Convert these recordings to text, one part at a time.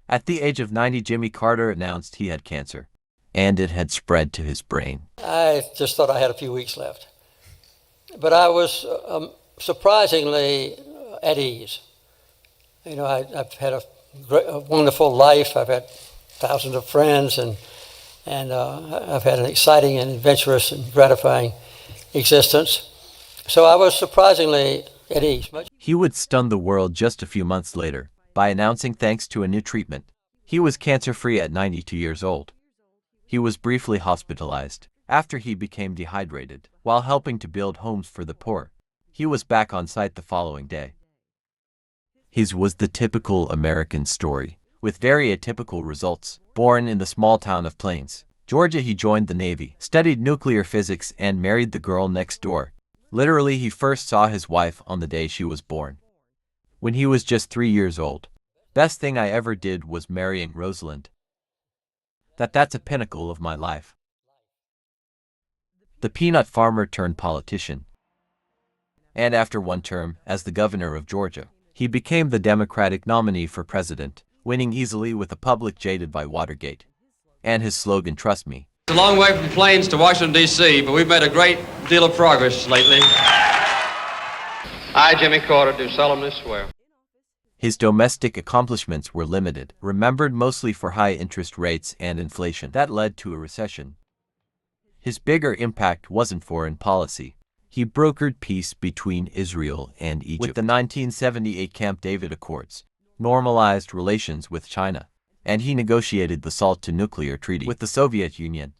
At the age of 90, Jimmy Carter announced he had cancer, and it had spread to his brain. I just thought I had a few weeks left. But I was surprisingly at ease. You know, I've had a wonderful life. I've had thousands of friends, and I've had an exciting and adventurous and gratifying existence. So I was surprisingly at ease. He would stun the world just a few months later by announcing, thanks to a new treatment, he was cancer-free at 92 years old. He was briefly hospitalized after he became dehydrated while helping to build homes for the poor. He was back on site the following day. His was the typical American story, with very atypical results. Born in the small town of Plains, Georgia, he joined the Navy, studied nuclear physics, and married the girl next door. Literally, he first saw his wife on the day she was born, when he was just 3 years old. Best thing I ever did was marrying Rosalind. That's a pinnacle of my life. The peanut farmer turned politician. And after one term as the governor of Georgia, he became the Democratic nominee for president, winning easily with a public jaded by Watergate. And his slogan, "Trust me." It's a long way from Plains to Washington, D.C., but we've made a great deal of progress lately. I, Jimmy Carter, do solemnly swear. His domestic accomplishments were limited, remembered mostly for high interest rates and inflation that led to a recession. His bigger impact was in foreign policy. He brokered peace between Israel and Egypt with the 1978 Camp David Accords, normalized relations with China, and he negotiated the SALT II nuclear treaty with the Soviet Union.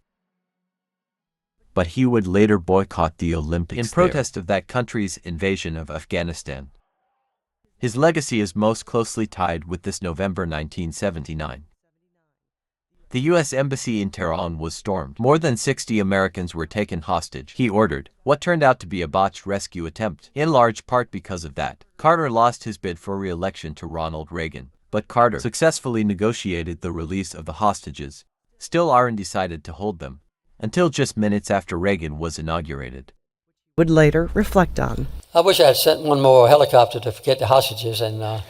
But he would later boycott the Olympics in protest of that country's invasion of Afghanistan. His legacy is most closely tied with this November 1979. The U.S. Embassy in Tehran was stormed. More than 60 Americans were taken hostage. He ordered what turned out to be a botched rescue attempt. In large part because of that, Carter lost his bid for re-election to Ronald Reagan. But Carter successfully negotiated the release of the hostages. Still Aaron decided to hold them until just minutes after Reagan was inaugurated. Would later reflect on. I wish I had sent one more helicopter to get the hostages, and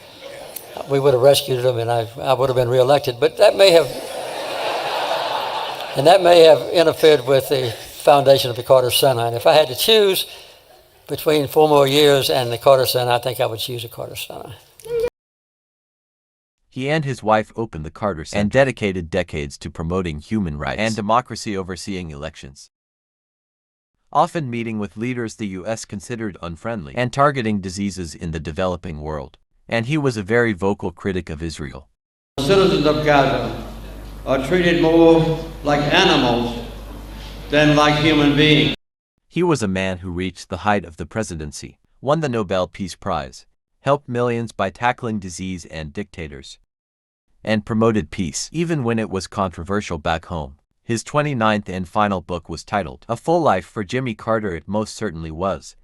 we would have rescued them, and I would have been reelected. But that may have interfered with the foundation of the Carter Center. And if I had to choose between 4 more years and the Carter Center, I think I would choose the Carter Center. He and his wife opened the Carter Center and dedicated decades to promoting human rights and democracy, overseeing elections, often meeting with leaders the U.S. considered unfriendly and targeting diseases in the developing world. And he was a very vocal critic of Israel. Citizens of Gaza are treated more like animals than like human beings. He was a man who reached the height of the presidency, won the Nobel Peace Prize, helped millions by tackling disease and dictators, and promoted peace even when it was controversial back home. His 29th and final book was titled A Full Life for Jimmy Carter. It most certainly was.